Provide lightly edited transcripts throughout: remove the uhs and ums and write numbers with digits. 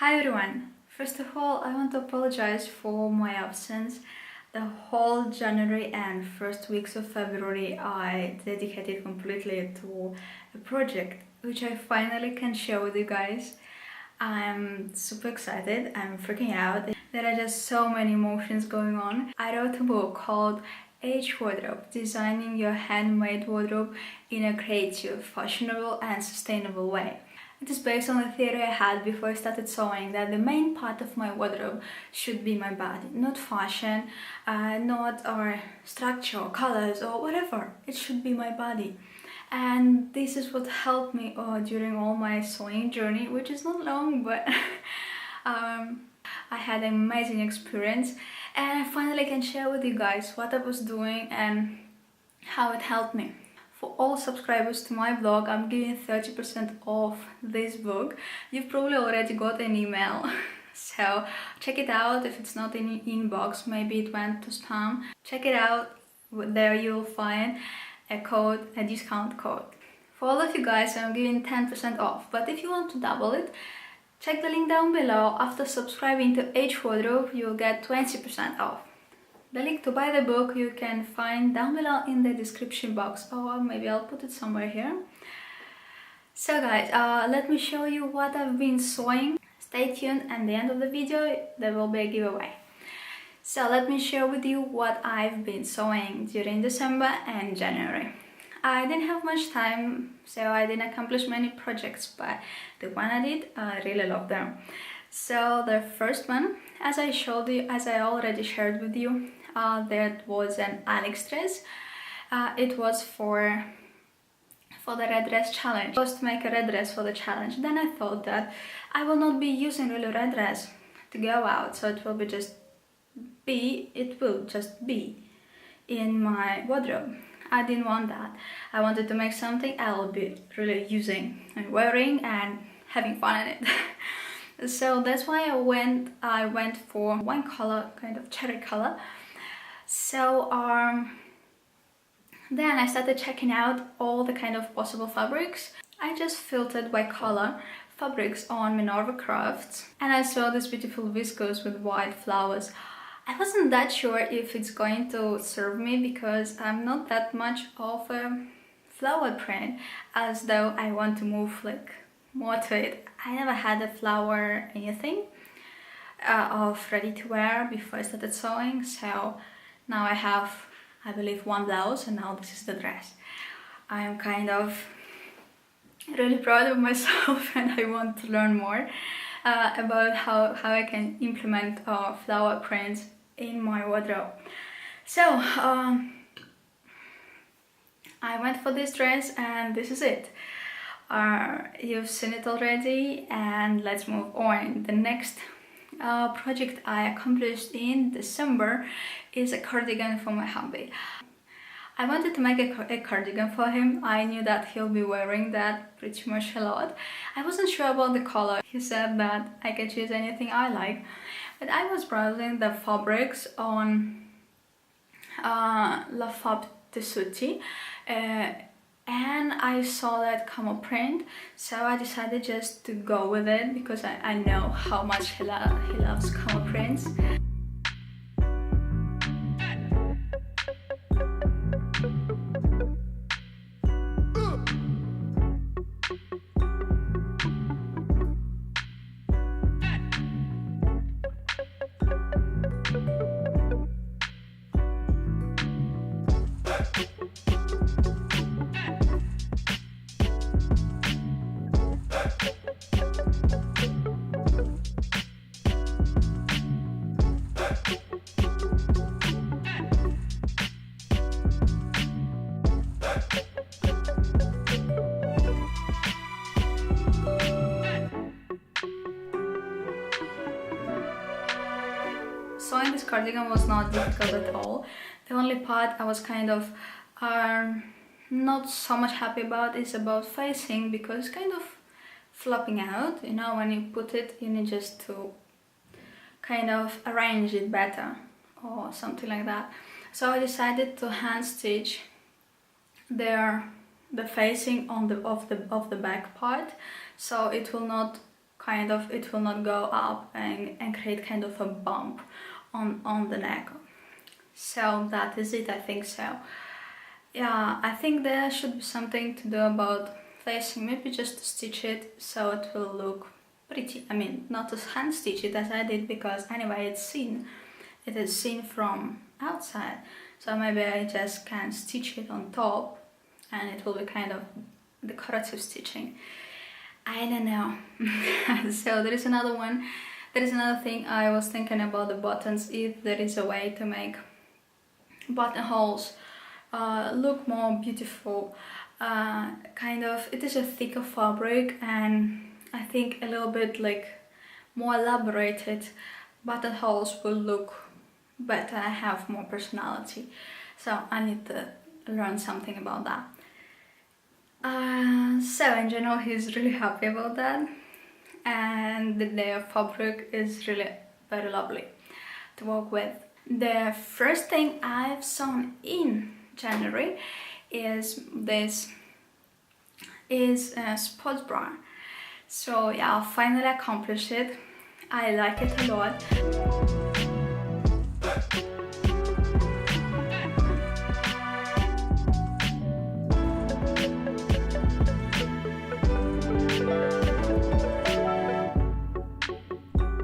Hi everyone! First of all, I want to apologize for my absence. The whole January and first weeks of February I dedicated completely to a project which I finally can share with you guys. I'm super excited, I'm freaking out. There are just so many emotions going on. I wrote a book called Age Wardrobe, Designing Your Handmade Wardrobe in a Creative, Fashionable and Sustainable Way. It is based on the theory I had before I started sewing, that the main part of my wardrobe should be my body, not fashion, not our structure or colors or whatever. It should be my body. And this is what helped me during all my sewing journey, which is not long, but I had an amazing experience, and I finally can share with you guys what I was doing and how it helped me. For all subscribers to my blog, I'm giving 30% off this book. You've probably already got an email, so check it out. If it's not in your inbox, maybe it went to spam. Check it out. There you'll find a discount code. For all of you guys, I'm giving 10% off, but if you want to double it, check the link down below. After subscribing to Age Wardrobe, you'll get 20% off. The link to buy the book you can find down below in the description box, or maybe I'll put it somewhere here. So guys, let me show you what I've been sewing. Stay tuned, and at the end of the video there will be a giveaway. So let me share with you what I've been sewing during December and January. I didn't have much time, so I didn't accomplish many projects, but the one I did, I really loved them. So the first one, as I already shared with you, that was an Alex dress. It was for the red dress challenge. I was to make a red dress for the challenge. Then I thought that I will not be using really red dress to go out, so it will just be in my wardrobe. I didn't want that. I wanted to make something I'll be really using and wearing and having fun in it. So that's why I went for one color, kind of cherry color. So then I started checking out all the kind of possible fabrics. I just filtered by color fabrics on Minerva Crafts, and I saw this beautiful viscose with white flowers. I wasn't that sure if it's going to serve me because I'm not that much of a flower print, as though I want to move like more to it. I never had a flower anything of ready to wear before I started sewing, so now I have, I believe, one blouse, and now this is the dress. I'm kind of really proud of myself, and I want to learn more about how I can implement flower prints in my wardrobe. So I went for this dress, and this is it. You've seen it already, and let's move on. The next project I accomplished in December is a cardigan for my hubby. I wanted to make a cardigan for him. I knew that he'll be wearing that pretty much a lot. I wasn't sure about the color. He said that I can choose anything I like, but I was browsing the fabrics on La Fab Tessuti, and I saw that camo print, so I decided just to go with it because I know how much he loves camo prints. Sewing this cardigan was not difficult at all. The only part I was kind of not so much happy about is about facing, because it's kind of flopping out. You know, when you put it, you need just to kind of arrange it better or something like that. So I decided to hand stitch the facing of the back part, so it will not kind of, it will not go up and create kind of a bump on the neck. So that is it, I think so. Yeah, I think there should be something to do about facing, maybe just to stitch it so it will look pretty. I mean, not to hand stitch it as I did, because anyway it is seen from outside, so maybe I just can stitch it on top and it will be kind of decorative stitching. I don't know. So there is another one. There is another thing I was thinking about the buttons, if there is a way to make buttonholes look more beautiful. Kind of, it is a thicker fabric, and I think a little bit like more elaborated buttonholes will look better, have more personality. So I need to learn something about that. So in general, he's really happy about that, and the fabric is really very lovely to work with. The first thing I've sewn in January is this sports bra. So yeah, I finally accomplished it. I like it a lot.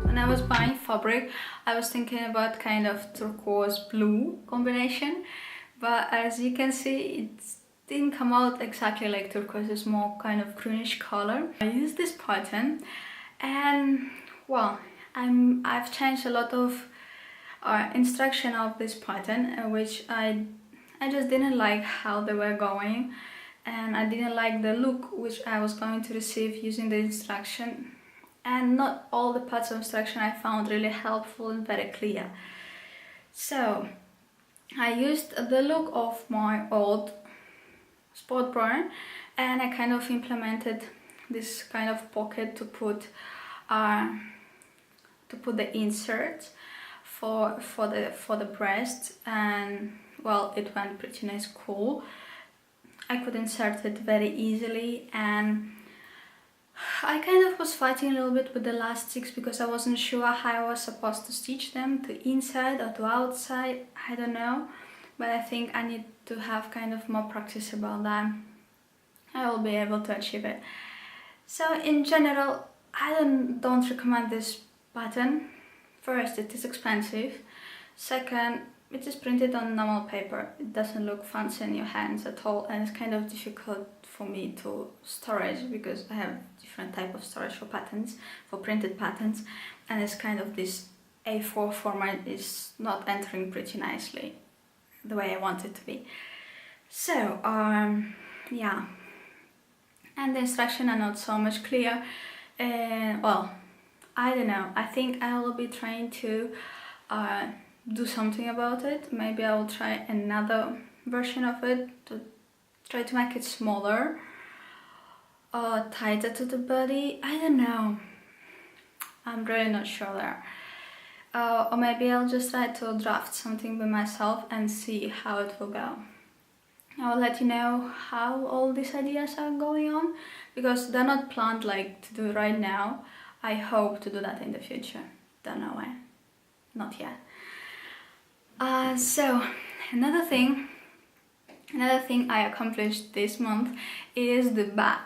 When I was buying fabric, I was thinking about kind of turquoise blue combination, but as you can see, it didn't come out exactly like turquoise. It's more kind of greenish color. I used this pattern, and well, I've changed a lot of instruction of this pattern, which I just didn't like how they were going, and I didn't like the look which I was going to receive using the instruction. And not all the parts of instruction I found really helpful and very clear. So I used the look of my old sport bra, and I kind of implemented this kind of pocket to put the insert for the breast, and well, it went pretty nice, cool. I could insert it very easily, and I kind of was fighting a little bit with the elastics because I wasn't sure how I was supposed to stitch them, to inside or to outside, I don't know, but I think I need to have kind of more practice about that. I will be able to achieve it. So in general, I don't recommend this pattern. First, it is expensive. Second, it is printed on normal paper. It doesn't look fancy in your hands at all, and it's kind of difficult for me to storage because I have different type of storage for patterns, for printed patterns, and it's kind of this A4 format is not entering pretty nicely the way I want it to be. So yeah, and the instructions are not so much clear. Well, I don't know, I think I will be trying to do something about it. Maybe I will try another version of it to try to make it smaller or tighter to the body. I don't know, I'm really not sure there. Or maybe I'll just try to draft something by myself and see how it will go. I'll let you know how all these ideas are going on, because they're not planned like to do right now. I hope to do that in the future. Don't know when. Not yet. So another thing I accomplished this month is the bag.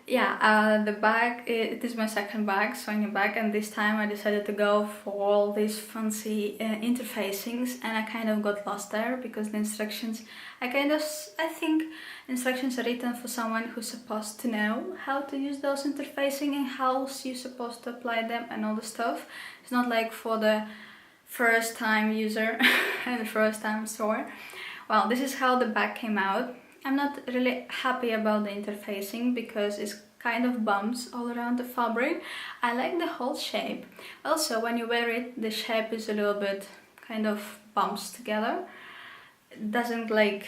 Yeah, the bag, it is my second bag, sewing a bag, and this time I decided to go for all these fancy interfacings, and I kind of got lost there because the instructions, I think instructions are written for someone who's supposed to know how to use those interfacing and how you're supposed to apply them and all the stuff. It's not like for the first time user and the first time sewer. Well, this is how the bag came out. I'm not really happy about the interfacing because it's kind of bumps all around the fabric. I like the whole shape. Also, when you wear it, the shape is a little bit kind of bumps together. It doesn't like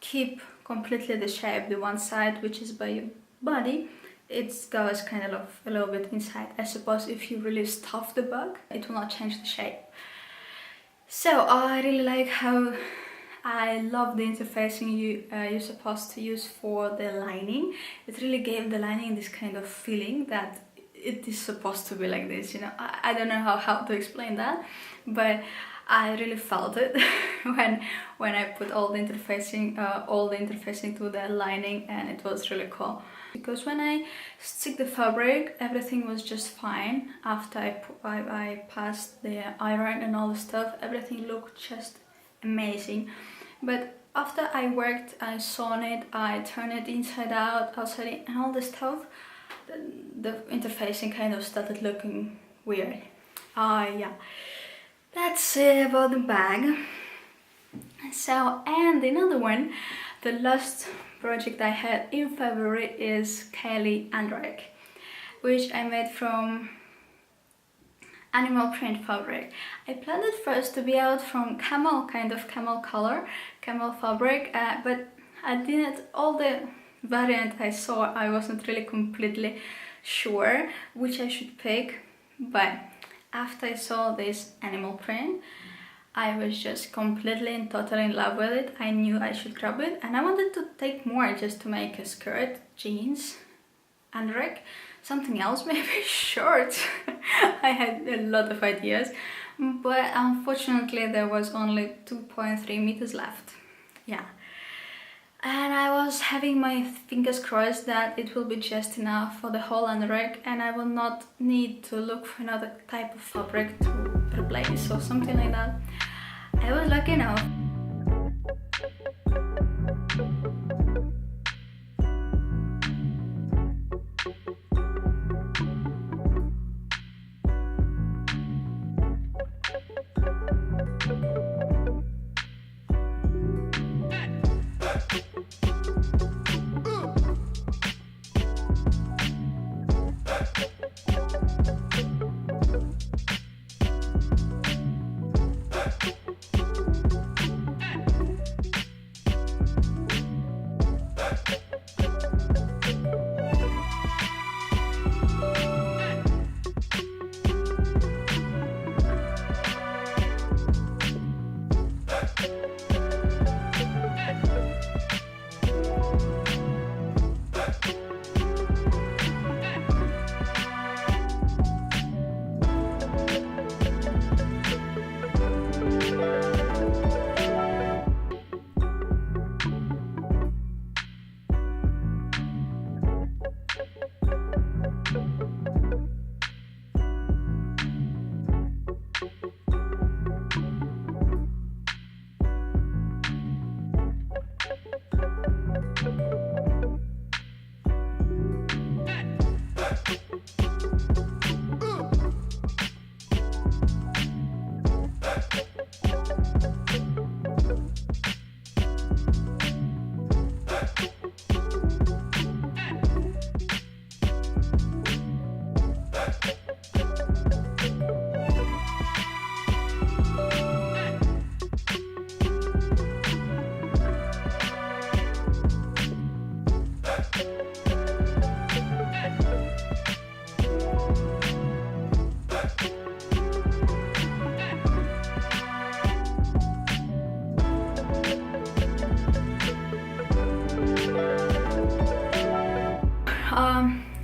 keep completely the shape, the one side which is by your body. It goes kind of a little bit inside. I suppose if you really stuff the bag, it will not change the shape. So I really like how I love the interfacing you're supposed to use for the lining. It really gave the lining this kind of feeling that it is supposed to be like this, you know. I don't know how to explain that, but I really felt it when I put all the interfacing to the lining, and it was really cool. Because when I stick the fabric, everything was just fine. After I passed the iron and all the stuff, everything looked just amazing. But after I worked, I sewn it, I turned it inside out, outside in, and all the stuff, the interfacing kind of started looking weird. Yeah, that's it about the bag. So, and another one, the last project I had in February is Anorak, which I made from animal print fabric. I planned it first to be out from camel color, camel fabric, but I didn't, all the variant I saw, I wasn't really completely sure which I should pick, but after I saw this animal print, I was just completely and totally in love with it. I knew I should grab it, and I wanted to take more just to make a skirt, jeans, Anorak, something else, maybe shorts. I had a lot of ideas, but unfortunately there was only 2.3 meters left. Yeah, and I was having my fingers crossed that it will be just enough for the whole Anorak, and I will not need to look for another type of fabric to replace or something like that. I was lucky enough.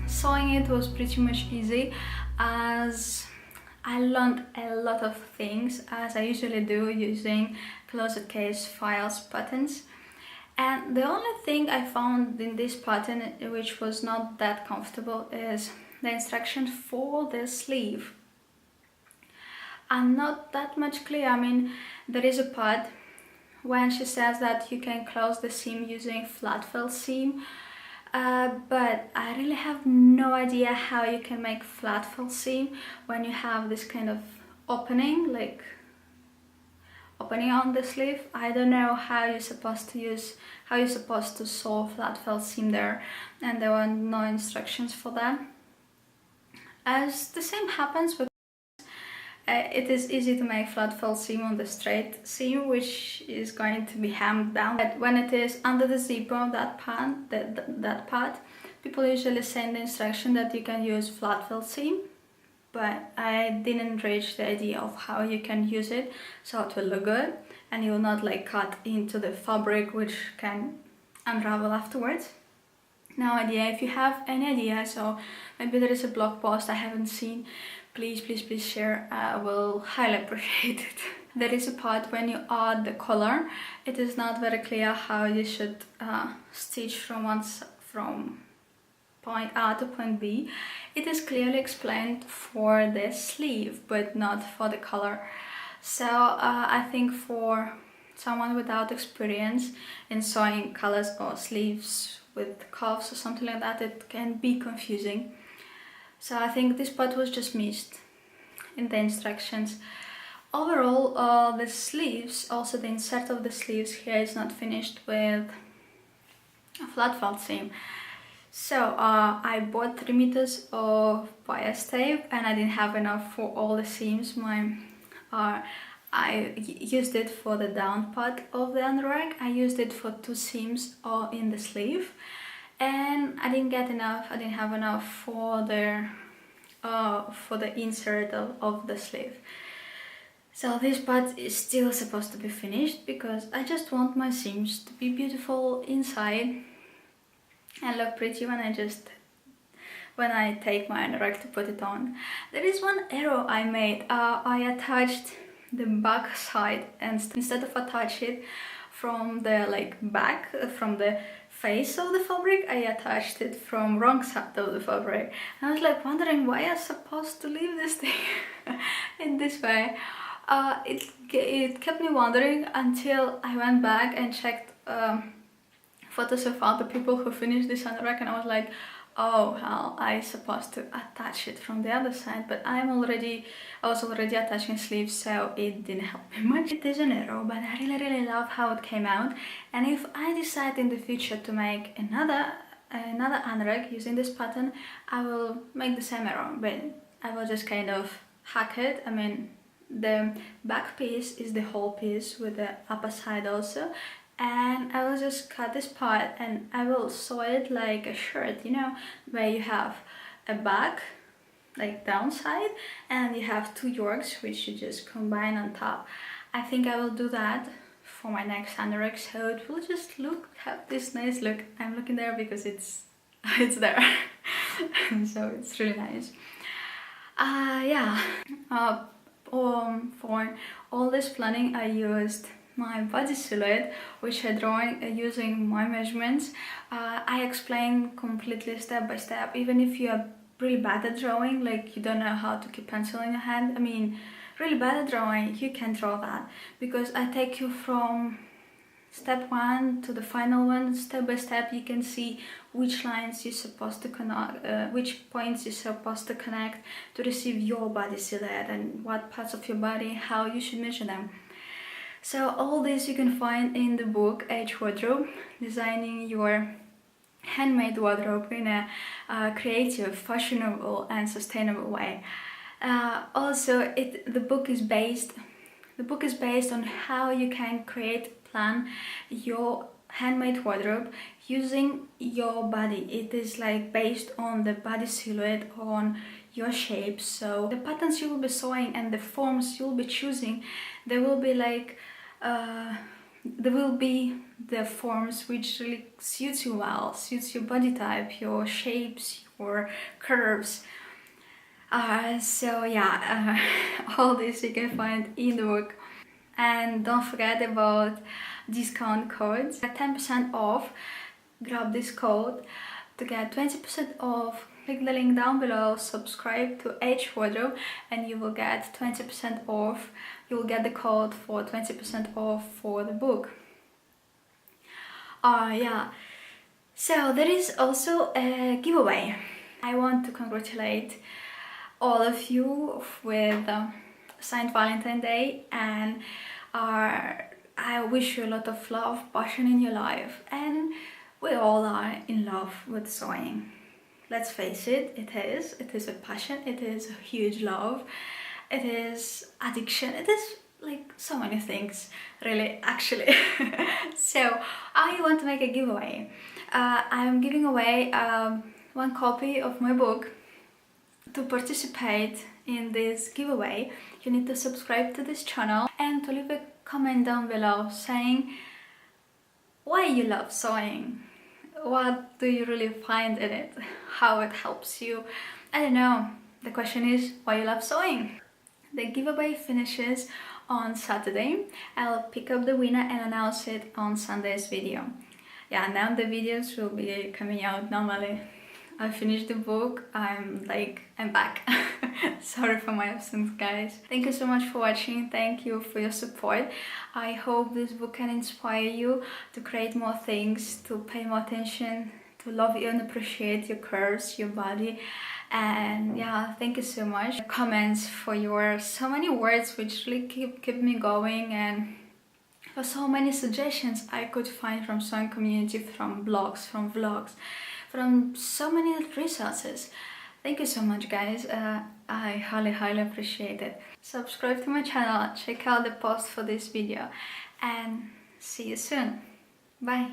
Sewing it was pretty much easy, as I learned a lot of things, as I usually do, using closet case files patterns. And the only thing I found in this pattern which was not that comfortable is the instructions for the sleeve. I'm not that much clear. I mean, there is a part when she says that you can close the seam using flat felt seam, but I really have no idea how you can make flat felt seam when you have this kind of opening, like opening on the sleeve. I don't know how you're supposed to sew flat felt seam there, and there were no instructions for that. As the same happens with it is easy to make flat felt seam on the straight seam, which is going to be hemmed down. But when it is under the zipper of that part, people usually send the instruction that you can use flat felt seam, but I didn't reach the idea of how you can use it so it will look good and you will not like cut into the fabric, which can unravel afterwards. no idea. If you have any ideas, or maybe there is a blog post I haven't seen, please share. I will highly appreciate it. There is a part when you add the color, it is not very clear how you should stitch from point A to point B. It is clearly explained for the sleeve, but not for the color. So I think for someone without experience in sewing colors or sleeves with cuffs or something like that, it can be confusing. So I think this part was just missed in the instructions. Overall, the sleeves, also the insert of the sleeves here is not finished with a flat felt seam. So I bought 3 meters of bias tape and I didn't have enough for all the seams. I used it for the down part of the Anorak. I used it for 2 seams in the sleeve, and I didn't have enough for the insert of the sleeve. So this part is still supposed to be finished because I just want my seams to be beautiful inside and look pretty when I take my Anorak to put it on. There is one error I made. I attached the back side, and instead of attach it from the back, from the face of the fabric, I attached it from wrong side of the fabric. I was wondering why I'm supposed to leave this thing in this way. It kept me wondering until I went back and checked photos of other people who finished this Anorak, and I was like, oh hell, I'm supposed to attach it from the other side, but I was already attaching sleeves, so it didn't help me much. It is an error, but I really love how it came out, and if I decide in the future to make another Anorak using this pattern, I will make the same error, but I will just kind of hack it. I mean, the back piece is the whole piece with the upper side also, and I will just cut this part and I will sew it like a shirt, you know, where you have a back, like downside, and you have 2 yokes which you just combine on top. I think I will do that for my next Anorak, so it will just have this nice look. I'm looking there because it's there. So it's really nice. Yeah. For all this planning I used my body silhouette, which I draw using my measurements. I explain completely step by step. Even if you are really bad at drawing, like you don't know how to keep pencil in your hand, I mean, really bad at drawing, you can draw that, because I take you from step 1 to the final one, step by step. You can see which lines you're supposed to connect, which points you're supposed to connect to receive your body silhouette, and what parts of your body, how you should measure them. So all this you can find in the book H Wardrobe, Designing Your Handmade Wardrobe in a creative, fashionable and sustainable way. Also, the book is based on how you can plan your handmade wardrobe using your body. It is based on the body silhouette, on your shape. So the patterns you will be sewing and the forms you'll be choosing, they will be the forms which really suits you well, suits your body type, your shapes, your curves. So yeah, all this you can find in the book. And don't forget about discount codes. At 10% off, grab this code to get 20% off. Click the link down below, subscribe to H Wardrobe, and you will get 20% off. You will get the code for 20% off for the book. Yeah. So there is also a giveaway. I want to congratulate all of you with Saint Valentine's Day, and I wish you a lot of love, passion in your life, and we all are in love with sewing. Let's face it, it is a passion, it is a huge love, it is addiction, it is so many things, really, actually. So I want to make a giveaway. I'm giving away 1 copy of my book. To participate in this giveaway, you need to subscribe to this channel and to leave a comment down below saying why you love sewing, what do you really find in it, how it helps you. I don't know. The question is why you love sewing. The giveaway finishes on Saturday. I'll pick up the winner and announce it on Sunday's video. Yeah, now the videos will be coming out normally. I finished the book, I'm back. Sorry for my absence, guys. Thank you so much for watching, thank you for your support. I hope this book can inspire you to create more things, to pay more attention, to love you and appreciate your curves, your body. And yeah, thank you so much. Comments for your so many words which really keep me going, and for so many suggestions I could find from sewing community, from blogs, from vlogs, from so many resources. Thank you so much, guys. I highly appreciate it. Subscribe to my channel, check out the post for this video, and see you soon. Bye.